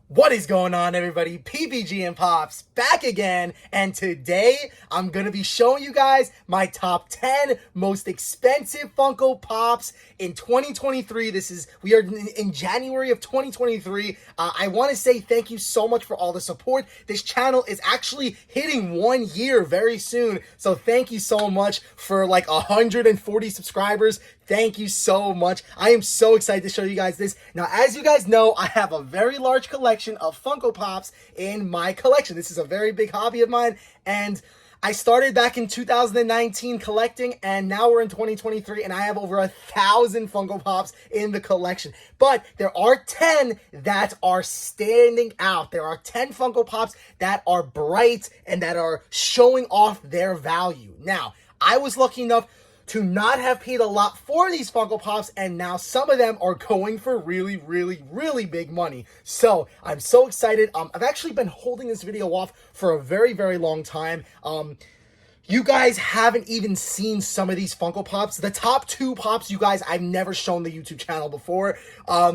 What is going on, everybody? PPGing Pops back again, and today I'm gonna be showing you guys my top 10 most expensive Funko Pops in 2023. We are in January of 2023. I want to say thank you so much for all the support. This channel is actually hitting 1 year very soon, so thank you so much for like 140 subscribers. Thank you so much. I am so excited to show you guys this. Now, as you guys know, I have a very large collection of Funko Pops in my collection. This is a very big hobby of mine, and I started back in 2019 collecting, and now we're in 2023, and I have over 1,000 Funko Pops in the collection. But there are 10 that are standing out. There are 10 Funko Pops that are bright and that are showing off their value. Now, I was lucky enough to not have paid a lot for these Funko Pops, and now some of them are going for really big money. So I'm so excited. I've actually been holding this video off for a very long time. You guys haven't even seen some of these Funko Pops. The top 2 Pops, you guys, I've never shown the YouTube channel before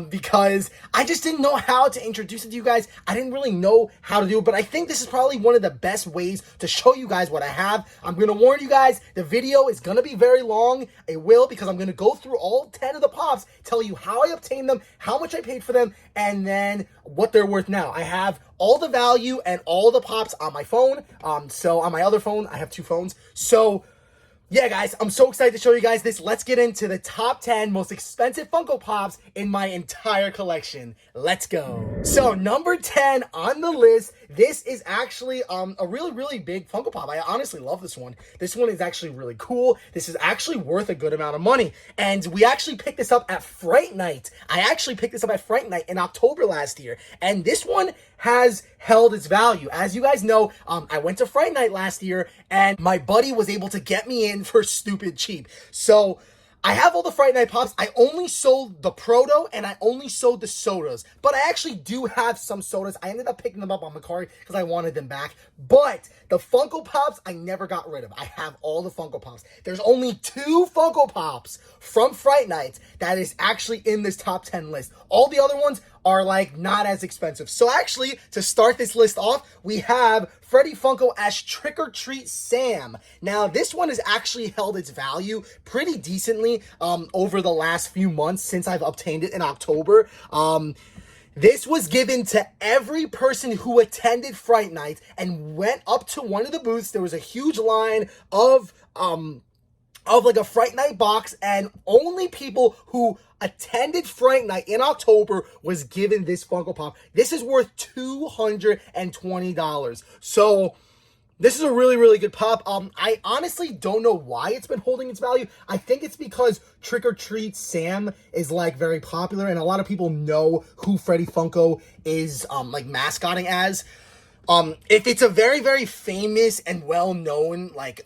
because I just didn't know how to introduce it to you guys. I didn't really know how to do it, but I think this is probably one of the best ways to show you guys what I have. I'm going to warn you guys, the video is going to be very long. It will, because I'm going to go through all 10 of the Pops, tell you how I obtained them, how much I paid for them, and then what they're worth now. I have all the value and all the Pops on my phone. So on my other phone, I have 2 phones. So yeah, guys, I'm so excited to show you guys this. Let's get into the top 10 most expensive Funko Pops in my entire collection. Let's go. So number 10 on the list, this is actually a really big Funko Pop. I honestly love this one. This one is actually really cool. This is actually worth a good amount of money. And we actually picked this up at Fright Night. I actually picked this up at Fright Night in October last year. And this one has held its value. As you guys know, I went to Fright Night last year, and my buddy was able to get me in for stupid cheap. So I have all the Fright Night Pops. I only sold the Proto, and I only sold the sodas. But I actually do have some sodas. I ended up picking them up on my card because I wanted them back. But the Funko Pops, I never got rid of. I have all the Funko Pops. There's only 2 Funko Pops from Fright Night that is actually in this top 10 list. All the other ones are like not as expensive. So actually, to start this list off, we have Freddy Funko as Trick or Treat Sam. Now, this one has actually held its value pretty decently over the last few months since I've obtained it in October. This was given to every person who attended Fright Night and went up to one of the booths. There was a huge line of like a Fright Night box, and only people who attended Fright Night in October was given this Funko Pop. This is worth $220. So this is a really good pop. I honestly don't know why it's been holding its value. I think it's because Trick or Treat Sam is like very popular, and a lot of people know who Freddy Funko is like mascotting as. If it's a very famous and well-known like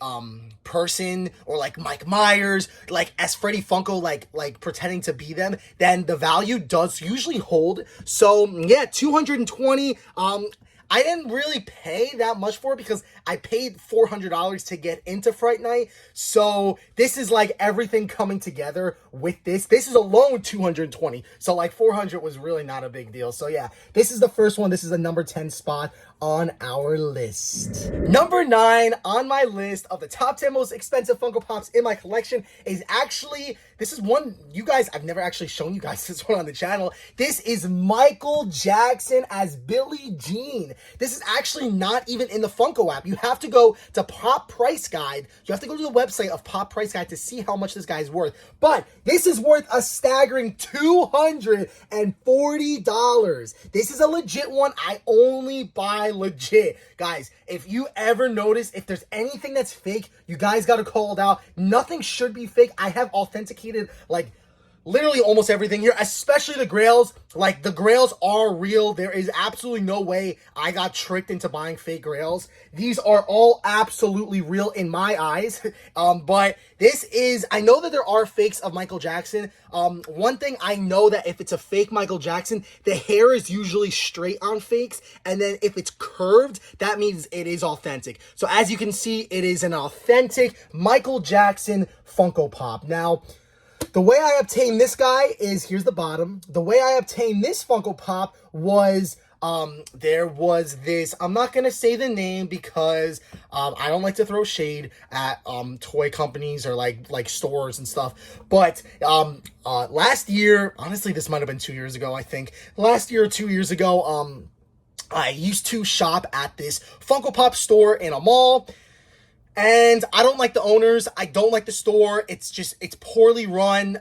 person, or like Mike Myers, like as Freddy Funko, like pretending to be them, then the value does usually hold. So yeah, 220. I didn't really pay that much for it because I paid $400 to get into Fright Night. So this is like everything coming together with this. This is alone 220. So like 400 was really not a big deal. So yeah, this is the first one. This is the number 10 spot on our list. Number 9 on my list of the top 10 most expensive Funko Pops in my collection is actually, this is one, you guys, I've never actually shown you guys this one on the channel. This is Michael Jackson as Billie Jean. This is actually not even in the Funko app. You have to go to Pop Price Guide. You have to go to the website of Pop Price Guide to see how much this guy's worth. But this is worth a staggering $240. This is a legit one. I only buy legit. Guys, if you ever notice, if there's anything that's fake, you guys got to call it out. Nothing should be fake. I have authenticated like literally almost everything here, especially the GRAILS. Like, the GRAILS are real. There is absolutely no way I got tricked into buying fake GRAILS. These are all absolutely real in my eyes. But this is, I know that there are fakes of Michael Jackson. One thing I know, that if it's a fake Michael Jackson, the hair is usually straight on fakes. And then if it's curved, that means it is authentic. So as you can see, it is an authentic Michael Jackson Funko Pop. Now, the way I obtained this guy is, here's the bottom. The way I obtained this Funko Pop was there was this, I'm not gonna say the name because I don't like to throw shade at toy companies or like stores and stuff, but last year, honestly this might have been 2 years ago, I think last year or 2 years ago, I used to shop at this Funko Pop store in a mall. And I don't like the owners. I don't like the store. It's poorly run.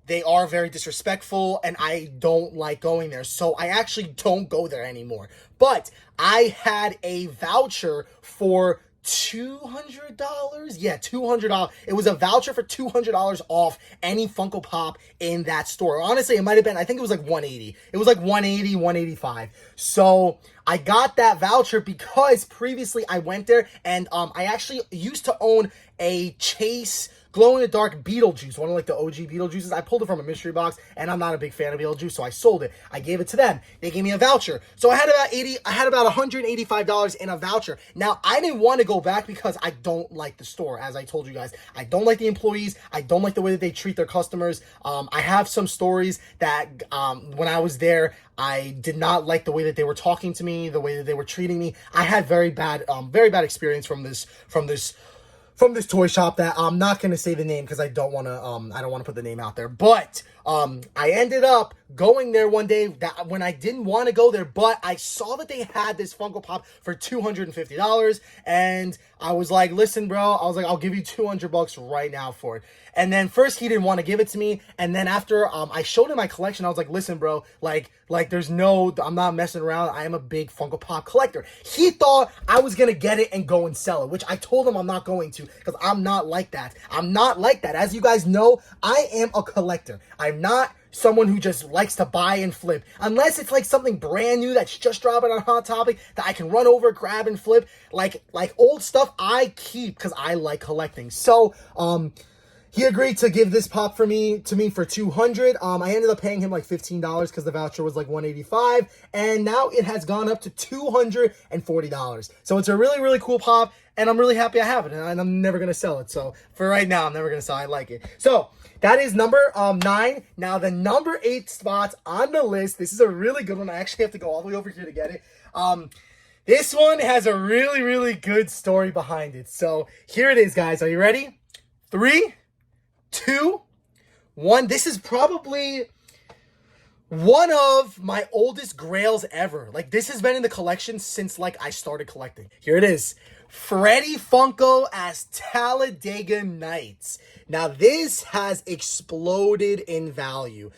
They are very disrespectful, and I don't like going there. So I actually don't go there anymore. But I had a voucher for $200. Yeah, $200. It was a voucher for $200 off any Funko Pop in that store. Honestly, it might have been, I think it was like 180. It was like 180, 185. So I got that voucher because previously I went there and I actually used to own a Chase glow-in-the-dark Beetlejuice, one of like the OG Beetlejuices. I pulled it from a mystery box, and I'm not a big fan of Beetlejuice, so I sold it. I gave it to them. They gave me a voucher. So I had about $185 in a voucher. Now, I didn't want to go back because I don't like the store, as I told you guys. I don't like the employees. I don't like the way that they treat their customers. I have some stories that when I was there, I did not like the way that they were talking to me, the way that they were treating me. I had very bad experience from this toy shop that I'm not going to say the name because I don't want to put the name out there. But I ended up going there one day that when I didn't want to go there, but I saw that they had this Funko Pop for $250, and I was like, listen, bro, I was like, I'll give you $200 right now for it. And then first he didn't want to give it to me, and then after I showed him my collection, I was like, listen, bro, like there's no, I'm not messing around. I am a big Funko Pop collector. He thought I was gonna get it and go and sell it, which I told him I'm not going to because I'm not like that. I'm not like that. As you guys know, I am a collector. I'm not someone who just likes to buy and flip, unless it's like something brand new that's just dropping on Hot Topic that I can run over, grab, and flip. Like old stuff I keep because I like collecting. So he agreed to give this pop to me for $200. I ended up paying him like $15 because the voucher was like $185, and now it has gone up to $240. So it's a really, really cool pop, and I'm really happy I have it, and I'm never gonna sell it. So for right now, I'm never gonna sell it. I like it. So that is number 9. Now the number 8 spots on the list. This is a really good one. I actually have to go all the way over here to get it. This one has a really, really good story behind it. So here it is, guys. Are you ready? 3, 2, 1. This is probably one of my oldest grails ever. Like, this has been in the collection since like I started collecting. Here it is. Freddy Funko as Talladega Nights. Now this has exploded in value.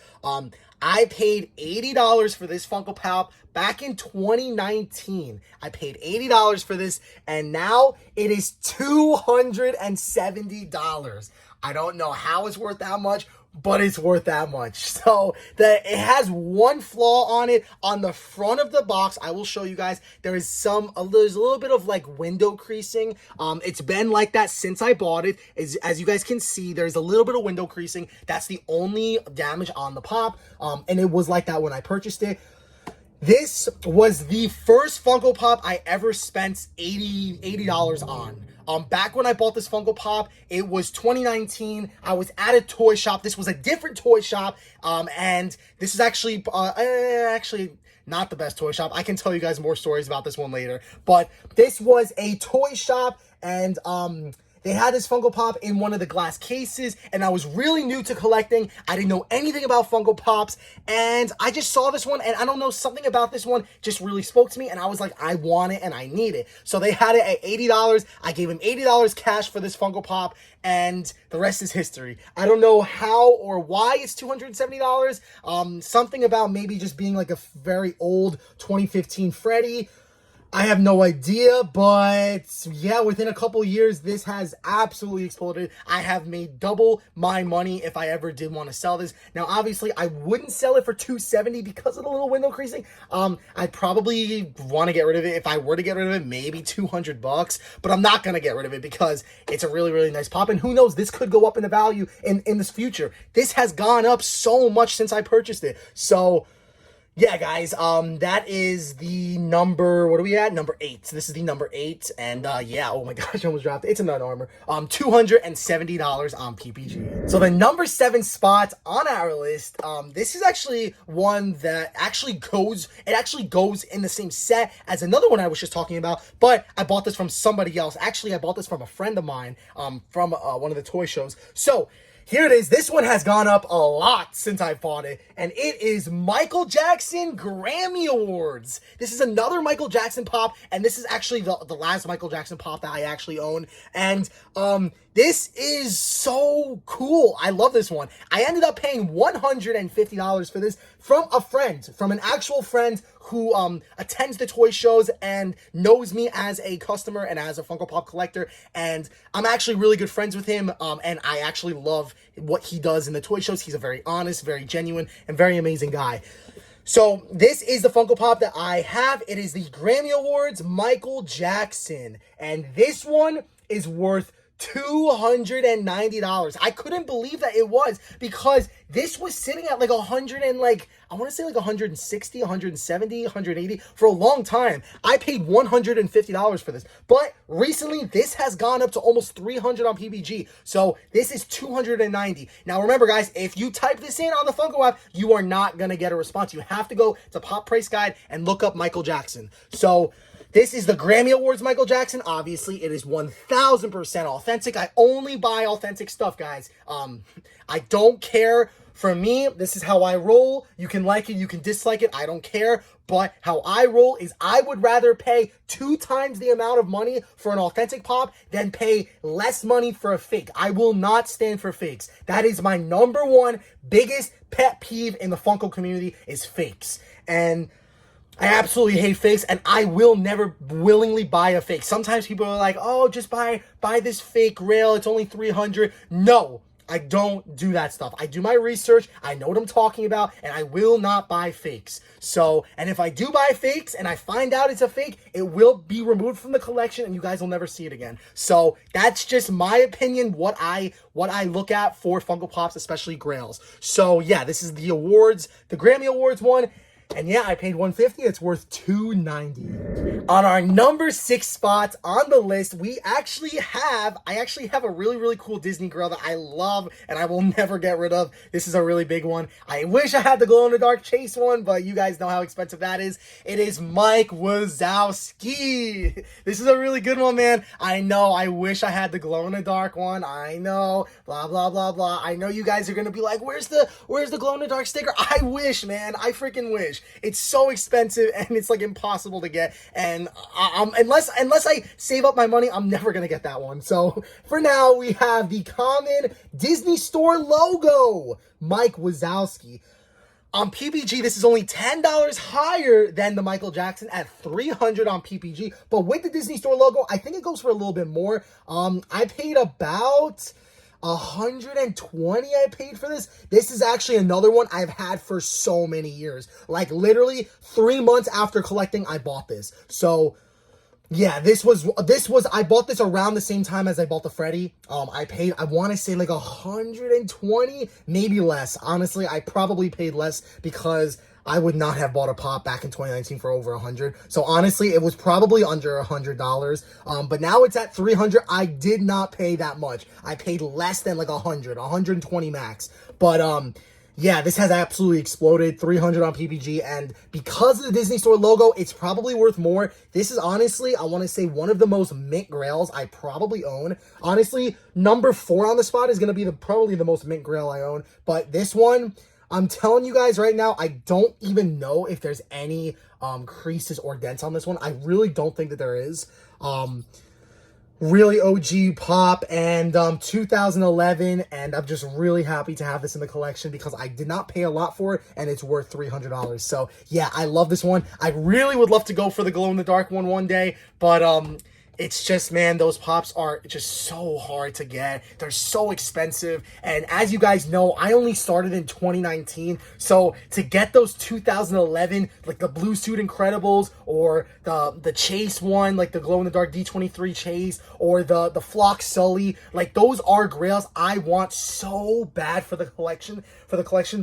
I paid $80 for this Funko Pop back in 2019. I paid $80 for this, and now it is $270. I don't know how it's worth that much, but it's worth that much. So it has one flaw on it. On the front of the box, I will show you guys, there's a little bit of like window creasing. It's been like that since I bought it. As you guys can see, there's a little bit of window creasing. That's the only damage on the pop. And it was like that when I purchased it. This was the first Funko Pop I ever spent $80 on. Back when I bought this Funko Pop, it was 2019. I was at a toy shop. This was a different toy shop. And this is actually not the best toy shop. I can tell you guys more stories about this one later. But this was a toy shop, and they had this Funko Pop in one of the glass cases, and I was really new to collecting. I didn't know anything about Funko Pops, and I just saw this one, and I don't know, something about this one just really spoke to me, and I was like, I want it and I need it. So they had it at $80. I gave him $80 cash for this Funko Pop, and the rest is history. I don't know how or why it's $270. Something about maybe just being like a very old 2015 Freddy. I have no idea, but yeah, within a couple years, this has absolutely exploded. I have made double my money if I ever did want to sell this. Now, obviously, I wouldn't sell it for $270 because of the little window creasing. I'd probably want to get rid of it. If I were to get rid of it, maybe $200, but I'm not going to get rid of it because it's a really, really nice pop. And who knows, this could go up in the value in this future. This has gone up so much since I purchased it. So Yeah, guys, that is the number, what are we at? Number 8. So this is the number 8, and yeah, oh my gosh, I almost dropped it. It's a Nut Armor. $270 on PPG. So the number 7 spot on our list, this is actually one that actually goes in the same set as another one I was just talking about, but I bought this from somebody else. Actually, I bought this from a friend of mine, from one of the toy shows. So here it is. This one has gone up a lot since I bought it, and it is Michael Jackson Grammy Awards. This is another Michael Jackson pop, and this is actually the last Michael Jackson pop that I actually own, and this is so cool. I love this one. I ended up paying $150 for this from a friend, from an actual friend who attends the toy shows and knows me as a customer and as a Funko Pop collector, and I'm actually really good friends with him, and I actually love what he does in the toy shows. He's a very honest, very genuine, and very amazing guy. So this is the Funko Pop that I have. It is the Grammy Awards Michael Jackson, and this one is worth $290. I couldn't believe that it was, because this was sitting at like 100 and like, I want to say like 160, 170, 180 for a long time. I paid $150 for this, but recently this has gone up to almost 300 on PPG. So this is 290. Now remember, guys, if you type this in on the Funko app, you are not going to get a response. You have to go to Pop Price Guide and look up Michael Jackson. So this is the Grammy Awards Michael Jackson. Obviously, it is 1000% authentic. I only buy authentic stuff, guys. I don't care. For me, this is how I roll. You can like it, you can dislike it. I don't care. But how I roll is I would rather pay 2 times the amount of money for an authentic pop than pay less money for a fake. I will not stand for fakes. That is my number one biggest pet peeve in the Funko community, is fakes. And I absolutely hate fakes, and I will never willingly buy a fake. Sometimes people are like, oh, just buy this fake rail. It's only $300. No, I don't do that stuff. I do my research. I know what I'm talking about, and I will not buy fakes. So, and if I do buy fakes and I find out it's a fake, it will be removed from the collection, and you guys will never see it again. So that's just my opinion, what I look at for Funko Pops, especially Grails. So yeah, this is the awards, the Grammy Awards one. And yeah, I paid $150. It's worth $290. On our number 6 spot on the list, I actually have a really, really cool Disney Grail that I love and I will never get rid of. This is a really big one. I wish I had the glow-in-the-dark Chase one, but you guys know how expensive that is. It is Mike Wazowski. This is a really good one, man. I know, I wish I had the glow-in-the-dark one. I know, blah, blah, blah, blah. I know you guys are going to be like, where's the glow-in-the-dark sticker? I wish, man. I freaking wish. It's so expensive and it's like impossible to get, and unless I save up my money, I'm never gonna get that one. So for now, we have the common Disney Store logo, Mike Wazowski. On PPG, this is only $10 higher than the Michael Jackson at $300 on PPG, but with the Disney Store logo, I think it goes for a little bit more. I paid about $120 I paid for this. This is actually another one I've had for so many years. Like literally 3 months after collecting, I bought this. So yeah, I bought this around the same time as I bought the Freddy. I paid, I want to say like $120, maybe less. Honestly, I probably paid less because I would not have bought a pop back in 2019 for over $100. So honestly, it was probably under $100. But now it's at $300. I did not pay that much. I paid less than like $120 max. But yeah, this has absolutely exploded. $300 on PPG, and because of the Disney Store logo, it's probably worth more. This is honestly, I want to say, one of the most mint grails I probably own. Honestly, number 4 on the spot is going to be probably the most mint grail I own. But this one, I'm telling you guys right now, I don't even know if there's any creases or dents on this one. I really don't think that there is. Really OG pop, and 2011, and I'm just really happy to have this in the collection because I did not pay a lot for it, and it's worth $300. So yeah, I love this one. I really would love to go for the glow-in-the-dark one day, but it's just, man, those pops are just so hard to get. They're so expensive. And as you guys know, I only started in 2019. So to get those 2011, like the Blue Suit Incredibles, or the Chase one, like the glow-in-the-dark D23 Chase, or the Flock Sully, like those are grails I want so bad for the collection,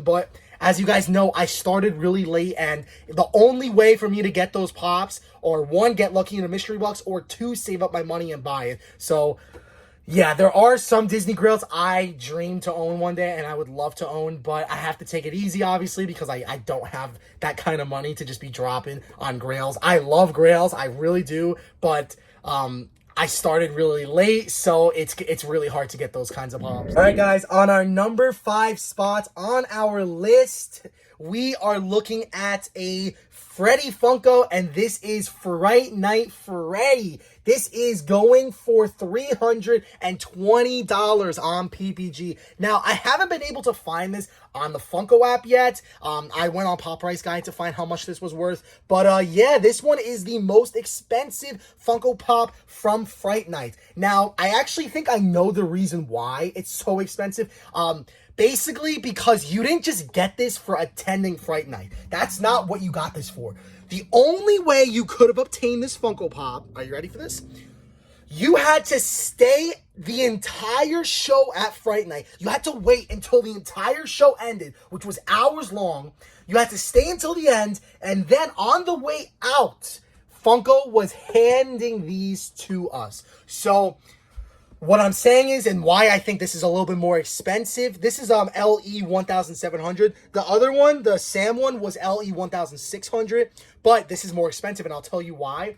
but As you guys know, I started really late, and the only way for me to get those pops, or one, get lucky in a mystery box, or two, save up my money and buy it. So yeah, there are some Disney Grails I dream to own one day, and I would love to own, but I have to take it easy, obviously, because I don't have that kind of money to just be dropping on Grails. I love Grails, I really do, but I started really late, so it's really hard to get those kinds of pops. All right, guys, on our number 5 spots on our list, we are looking at a Freddy Funko, and this is Fright Night Freddy. This is going for $320 on PPG. Now, I haven't been able to find this on the Funko app yet. I went on Pop Price Guide to find how much this was worth. But yeah, this one is the most expensive Funko Pop from Fright Night. Now, I actually think I know the reason why it's so expensive. Basically, because you didn't just get this for attending Fright Night. That's not what you got this for. The only way you could have obtained this Funko Pop, are you ready for this? You had to stay the entire show at Fright Night. You had to wait until the entire show ended, which was hours long. You had to stay until the end, and then on the way out, Funko was handing these to us. So what I'm saying is, and why I think this is a little bit more expensive, this is LE 1700. The other one, the Sam one, was LE 1600, but this is more expensive, and I'll tell you why.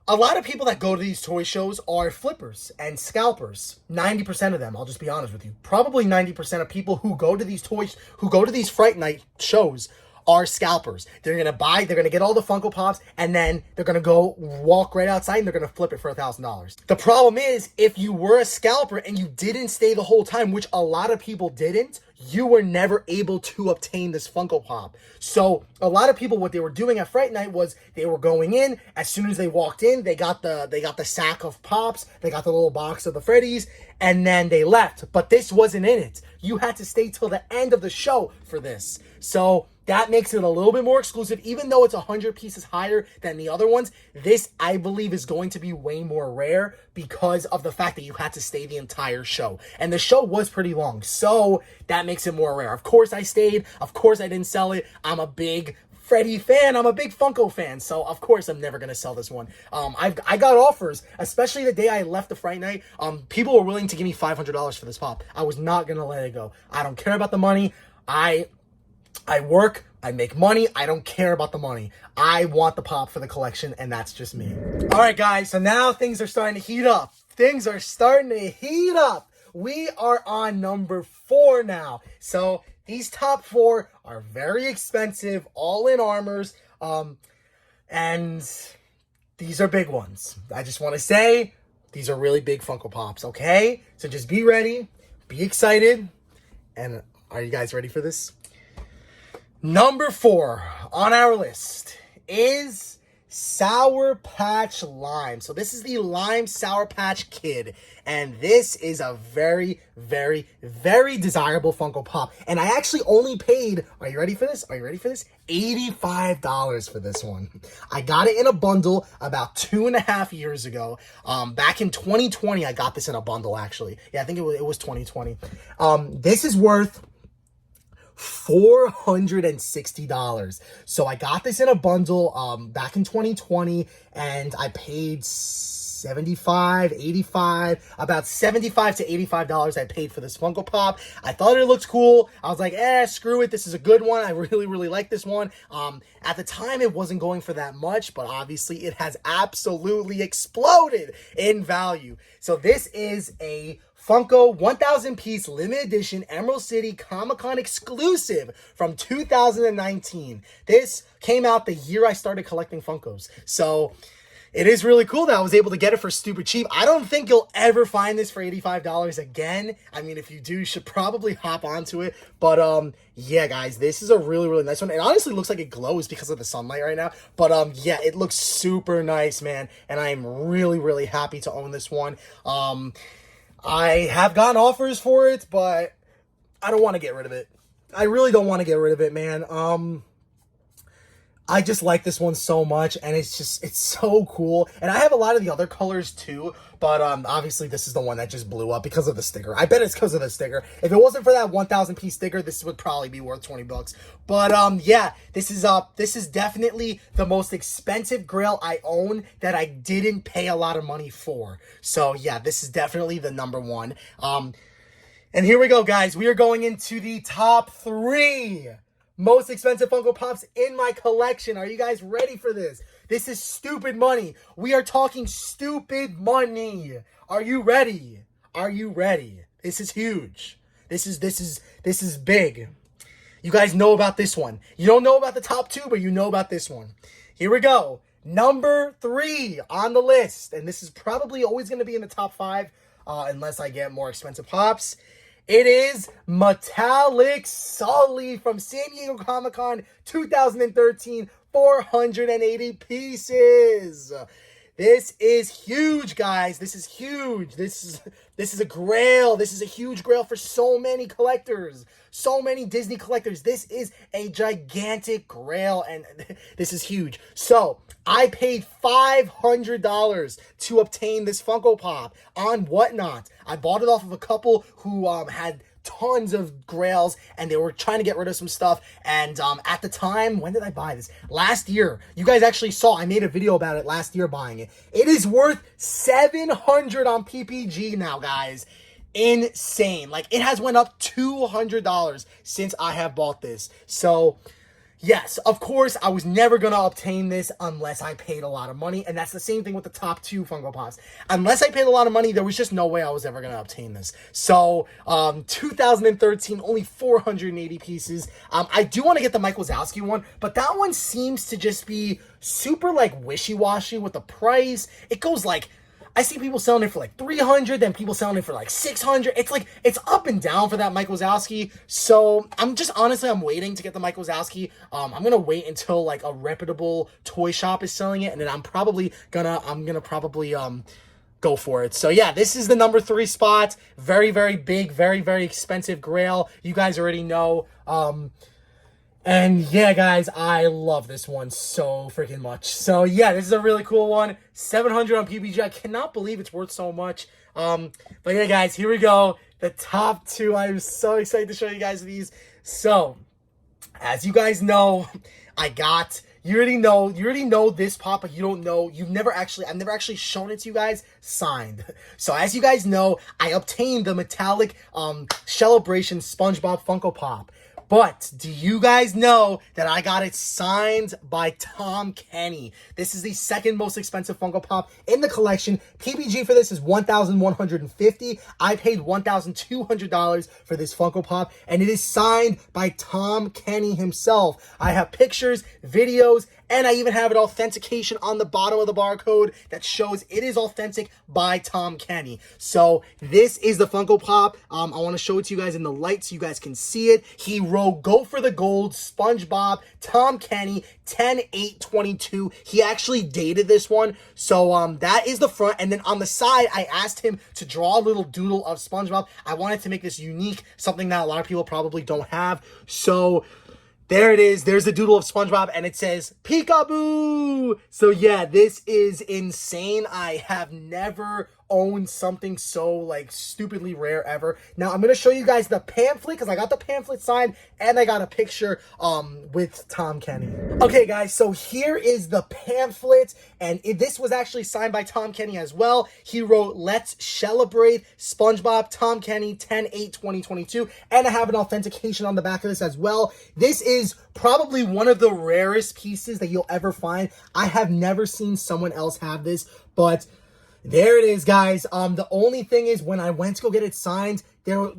A lot of people that go to these toy shows are flippers and scalpers. 90% of them, I'll just be honest with you. Probably 90% of people who go to these Fright Night shows are scalpers. They're gonna get all the Funko Pops, and then they're gonna go walk right outside and they're gonna flip it for $1,000. The problem is, if you were a scalper and you didn't stay the whole time, which a lot of people didn't, you were never able to obtain this Funko Pop. So a lot of people, what they were doing at Fright Night was they were going in, as soon as they walked in, they got the sack of Pops, they got the little box of the Freddies, and then they left. But this wasn't in it. You had to stay till the end of the show for this. So that makes it a little bit more exclusive. Even though it's 100 pieces higher than the other ones, this, I believe, is going to be way more rare because of the fact that you had to stay the entire show. And the show was pretty long, so that makes it more rare. Of course I stayed. Of course I didn't sell it. I'm a big Freddy fan. I'm a big Funko fan, so of course I'm never gonna sell this one. I got offers, especially the day I left the Fright Night. People were willing to give me $500 for this pop. I was not gonna let it go. I don't care about the money. I work, I make money, I don't care about the money. I want the pop for the collection, and that's just me. All right, guys, so now things are starting to heat up. Things are starting to heat up. We are on number 4 now. So these top 4 are very expensive, all in armors, and these are big ones. I just want to say, these are really big Funko Pops, okay? So just be ready, be excited, and are you guys ready for this? Number 4 on our list is Sour Patch Lime. So this is the Lime Sour Patch Kid, and this is a very, very, very desirable Funko Pop. And I actually only paid, are you ready for this? Are you ready for this? $85 for this one. I got it in a bundle about 2.5 years ago. Back in 2020, I got this in a bundle, actually. Yeah, I think it was 2020. This is worth $460. So I got this in a bundle back in 2020, and I paid about $75 to $85 I paid for this Funko Pop. I thought it looked cool. I was like, screw it. This is a good one. I really, really like this one. At the time, it wasn't going for that much, but obviously it has absolutely exploded in value. So this is a Funko 1,000 piece limited edition Emerald City Comic-Con exclusive from 2019. This came out the year I started collecting Funkos. So it is really cool that I was able to get it for stupid cheap. I don't think you'll ever find this for $85 again. I mean, if you do, you should probably hop onto it. But yeah, guys, this is a really, really nice one. It honestly looks like it glows because of the sunlight right now. But yeah, it looks super nice, man. And I am really, really happy to own this one. I have gotten offers for it, but I don't want to get rid of it. I really don't want to get rid of it, man. I just like this one so much, and it's so cool. And I have a lot of the other colors too, but obviously this is the one that just blew up because of the sticker. I bet it's because of the sticker. If it wasn't for that 1,000 piece sticker, this would probably be worth 20 bucks. But yeah, this is definitely the most expensive Grail I own that I didn't pay a lot of money for. So yeah, this is definitely the number one. And here we go, guys. We are going into the top 3 most expensive Funko Pops in my collection. Are you guys ready for this? This is stupid money. We are talking stupid money. Are you ready? Are you ready? This is huge. This is big. You guys know about this one. You don't know about the top 2, but you know about this one. Here we go. Number 3 on the list. And this is probably always going to be in the top 5 unless I get more expensive Pops. It is Metallic Sully from San Diego Comic-Con 2013, 480 pieces. This is huge, guys. This is huge. This is a Grail. This is a huge Grail for so many collectors, so many Disney collectors. This is a gigantic Grail, and this is huge. So I paid $500 to obtain this Funko Pop on Whatnot. I bought it off of a couple who had tons of Grails, and they were trying to get rid of some stuff. And at the time, when did I buy this? Last year. You guys actually saw, I made a video about it last year buying it. It is worth $700 on PPG now, guys. Insane. Like, it has went up $200 since I have bought this. So yes, of course, I was never going to obtain this unless I paid a lot of money, and that's the same thing with the top 2 Funko Pops. Unless I paid a lot of money, there was just no way I was ever going to obtain this. So, 2013, only 480 pieces. I do want to get the Mike Wazowski one, but that one seems to just be super, like, wishy-washy with the price. It goes, like, I see people selling it for like 300, then people selling it for like 600. It's like, it's up and down for that Mike Wazowski. So I'm waiting to get the Mike Wazowski. I'm going to wait until like a reputable toy shop is selling it. And then I'm gonna probably go for it. So yeah, this is the number 3 spot. Very, very big, very, very expensive Grail. You guys already know. And yeah, guys, I love this one so freaking much. So yeah, this is a really cool one. 700 on PPG. I cannot believe it's worth so much. But yeah, guys, here we go. The top 2. I'm so excited to show you guys these. So, as you guys know, you already know this Pop, but you don't know, I've never actually shown it to you guys signed. So as you guys know, I obtained the metallic Celebration SpongeBob Funko Pop. But do you guys know that I got it signed by Tom Kenny? This is the second most expensive Funko Pop in the collection. PPG for this is $1,150. I paid $1,200 for this Funko Pop, and it is signed by Tom Kenny himself. I have pictures, videos, and I even have an authentication on the bottom of the barcode that shows it is authentic by Tom Kenny. So this is the Funko Pop. I want to show it to you guys in the light so you guys can see it. He wrote "Go for the Gold," SpongeBob, Tom Kenny, 10/8/22. He actually dated this one. So that is the front. And then on the side, I asked him to draw a little doodle of SpongeBob. I wanted to make this unique, something that a lot of people probably don't have. So there it is. There's the doodle of SpongeBob, and it says peekaboo. So yeah, this is insane. I have never owned something so like stupidly rare ever. Now I'm gonna show you guys the pamphlet because I got the pamphlet signed and I got a picture with Tom Kenny. Okay guys, so here is the pamphlet, and this was actually signed by Tom Kenny as well. He wrote "Let's Celebrate SpongeBob, Tom Kenny, 10/8/2022," and I have an authentication on the back of this as well. This is probably one of the rarest pieces that you'll ever find. I have never seen someone else have this, but there it is, guys. The only thing is when I went to go get it signed, there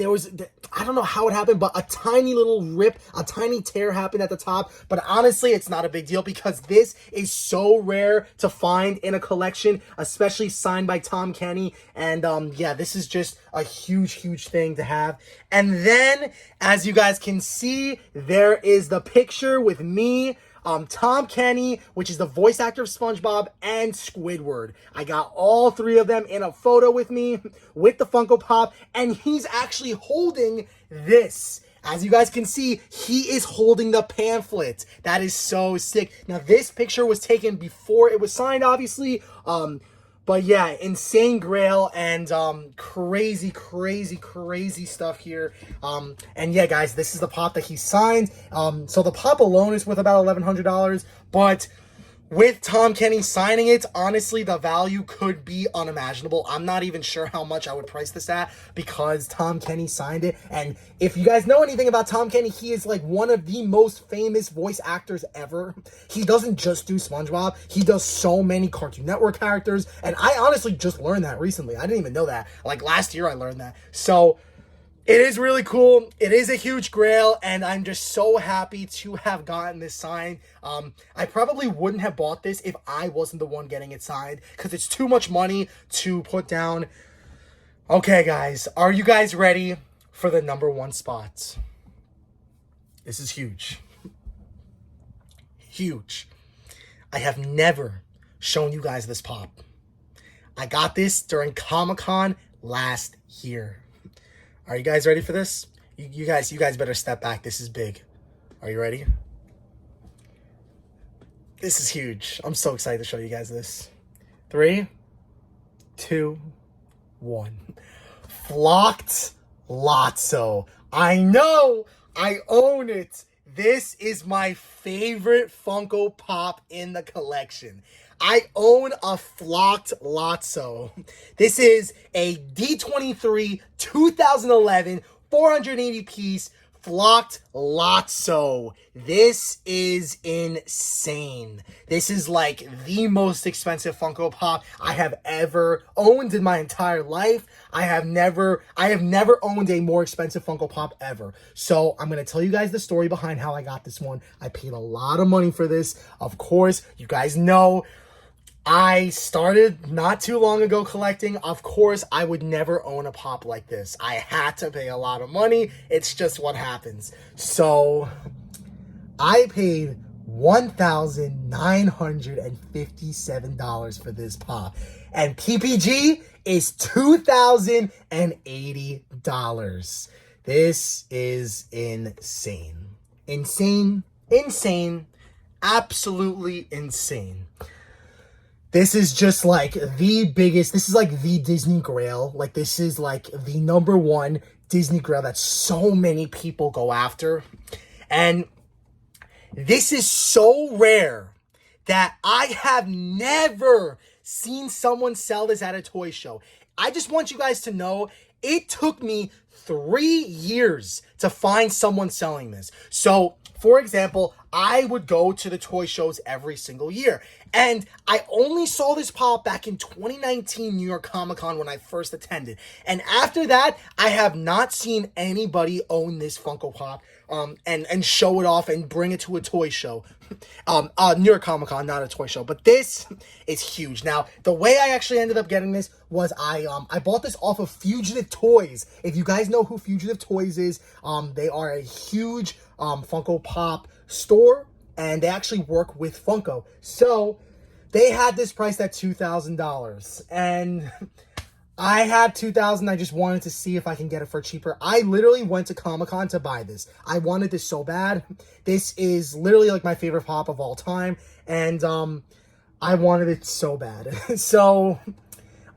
was, I don't know how it happened, but a tiny little rip, a tiny tear happened at the top. But honestly, it's not a big deal because this is so rare to find in a collection, especially signed by Tom Kenny. And yeah, this is just a huge, huge thing to have. And then, as you guys can see, there is the picture with me, Tom Kenny, which is the voice actor of SpongeBob, and Squidward. I got all 3 of them in a photo with me with the Funko Pop, and he's actually holding this. As you guys can see, he is holding the pamphlet. That is so sick. Now, this picture was taken before it was signed, obviously. But yeah, insane grail and crazy stuff here. And yeah, guys, this is the pop that he signed. So the pop alone is worth about $1,100, but with Tom Kenny signing it, honestly, the value could be unimaginable. I'm not even sure how much I would price this at because Tom Kenny signed it. And if you guys know anything about Tom Kenny, he is like one of the most famous voice actors ever. He doesn't just do SpongeBob. He does so many Cartoon Network characters. And I honestly just learned that recently. I didn't even know that. Like last year I learned that. So it is really cool. It is a huge grail, and I'm just so happy to have gotten this signed. I probably wouldn't have bought this if I wasn't the one getting it signed, because it's too much money to put down. Okay, guys, are you guys ready for the #1 spot? This is huge. Huge. I have never shown you guys this pop. I got this during Comic-Con last year. Are you guys ready for this? You guys better step back. This is big. Are you ready? This is huge. I'm so excited to show you guys this. 3, 2, 1. Flocked Lotso. I know. I own it. This is my favorite Funko Pop in the collection. I own a Flocked Lotso. This is a D23 2011 480 piece Flocked Lotso. This is insane. This is like the most expensive Funko Pop I have ever owned in my entire life. I have never owned a more expensive Funko Pop ever. So I'm going to tell you guys the story behind how I got this one. I paid a lot of money for this. Of course, you guys know I started not too long ago collecting. Of course, I would never own a pop like this. I had to pay a lot of money. It's just what happens. So I paid $1,957 for this pop. And PPG is $2,080. This is insane. Insane. Absolutely insane. This is just like the biggest, this is like the Disney Grail. Like this is like the #1 Disney Grail that so many people go after. And this is so rare that I have never seen someone sell this at a toy show. I just want you guys to know it took me 3 years to find someone selling this. So, for example, I would go to the toy shows every single year. And I only saw this pop back in 2019 New York Comic Con when I first attended. And after that, I have not seen anybody own this Funko Pop and show it off and bring it to a toy show. New York Comic Con, not a toy show. But this is huge. Now, the way I actually ended up getting this was I bought this off of Fugitive Toys. If you guys know who Fugitive Toys is, they are a huge Funko Pop store, and they actually work with Funko. So they had this priced at $2,000, and I had $2,000. I just wanted to see if I can get it for cheaper. I literally went to Comic-Con to buy this. I wanted this so bad. This is literally like my favorite pop of all time, and I wanted it so bad. So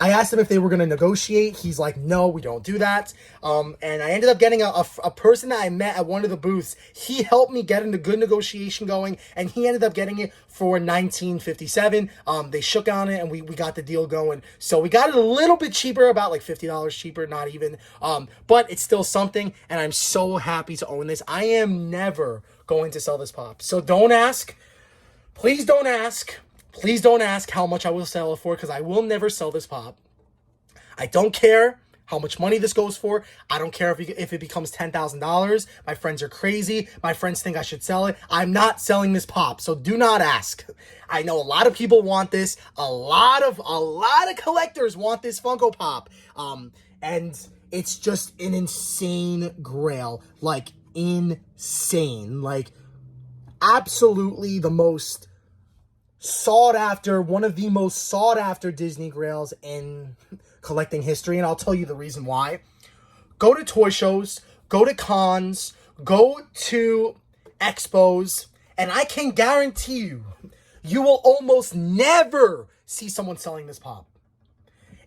I asked him if they were going to negotiate. He's like, no, we don't do that. And I ended up getting a person that I met at one of the booths. He helped me get a good negotiation going, and he ended up getting it for $19.57. They shook on it, and we got the deal going. So we got it a little bit cheaper, about like $50 cheaper, not even. But it's still something, and I'm so happy to own this. I am never going to sell this pop. So don't ask. Please don't ask. Please don't ask how much I will sell it for, because I will never sell this pop. I don't care how much money this goes for. I don't care if it becomes $10,000. My friends are crazy. My friends think I should sell it. I'm not selling this pop, so do not ask. I know a lot of people want this. A lot of collectors want this Funko Pop. And it's just an insane grail. Like, insane. Like, absolutely the most sought after, one of the most sought after Disney Grails in collecting history, and I'll tell you the reason why. Go to toy shows, go to cons, go to expos, and I can guarantee you, you will almost never see someone selling this pop.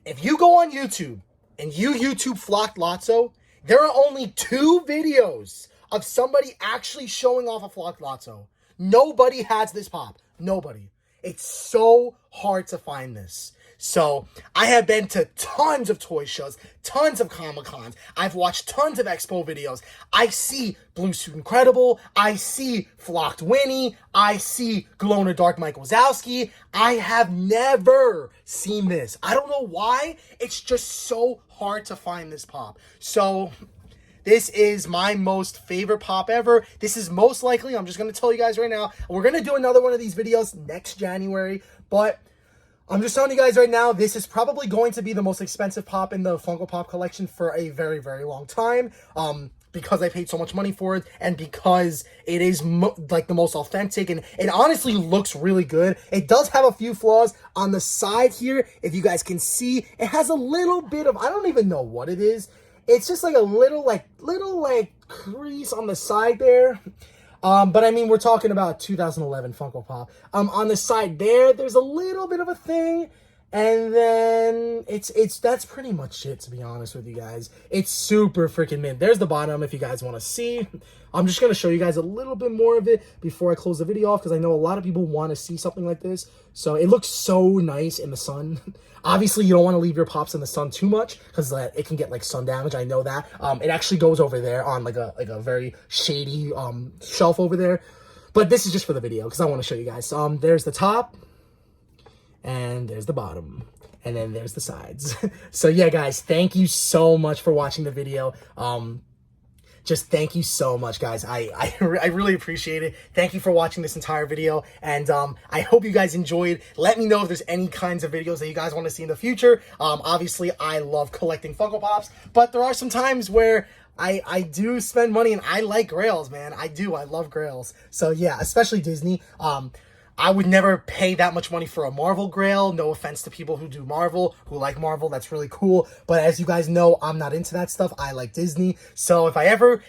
If you go on YouTube and you YouTube Flocked Lotso, there are only 2 videos of somebody actually showing off a Flocked Lotso. Nobody has this pop. Nobody. It's so hard to find this. So I have been to tons of toy shows, tons of Comic-Cons. I've watched tons of expo videos. I see Blue Suit Incredible. I see Flocked Winnie. I see Glow in the Dark Mike Wazowski. I have never seen this. I don't know why. It's just so hard to find this pop. So this is my most favorite pop ever. This is most likely, I'm just going to tell you guys right now, we're going to do another one of these videos next January, but I'm just telling you guys right now, this is probably going to be the most expensive pop in the Funko Pop collection for a very, very long time. Because I paid so much money for it, and because it is like the most authentic, and it honestly looks really good. It does have a few flaws on the side here. If you guys can see, it has a little bit of, I don't even know what it is. It's just like a little crease on the side there. But I mean, we're talking about 2011 Funko Pop. On the side there's a little bit of a thing, and then that's pretty much it, to be honest with you guys. It's super freaking mint. There's the bottom if you guys want to see. I'm just going to show you guys a little bit more of it before I close the video off, because I know a lot of people want to see something like this. So it looks so nice in the sun. Obviously, you don't want to leave your pops in the sun too much, because it can get like sun damage. I know that. It actually goes over there on like a very shady shelf over there. But this is just for the video, because I want to show you guys. There's the top, and there's the bottom, and then there's the sides. So yeah, guys, thank you so much for watching the video. Just thank you so much, guys. I really appreciate it. Thank you for watching this entire video, and I hope you guys enjoyed. Let me know if there's any kinds of videos that you guys want to see in the future. Obviously, I love collecting Funko Pops, but there are some times where I do spend money, and I like Grails, man. I do. I love Grails. So yeah, especially Disney. I would never pay that much money for a Marvel Grail. No offense to people who do Marvel, who like Marvel. That's really cool. But as you guys know, I'm not into that stuff. I like Disney. So if I ever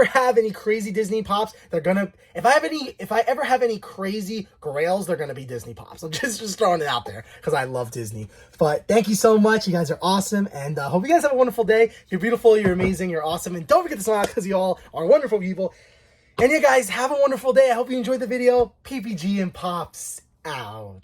have any crazy Disney pops, they're gonna, if I ever have any crazy Grails, they're gonna be Disney pops. I'm just throwing it out there because I love Disney. But thank you so much. You guys are awesome, and hope you guys have a wonderful day. You're beautiful, you're amazing, you're awesome, and don't forget to smile, because you all are wonderful people. And yeah, guys, have a wonderful day. I hope you enjoyed the video. PPG and Pops out.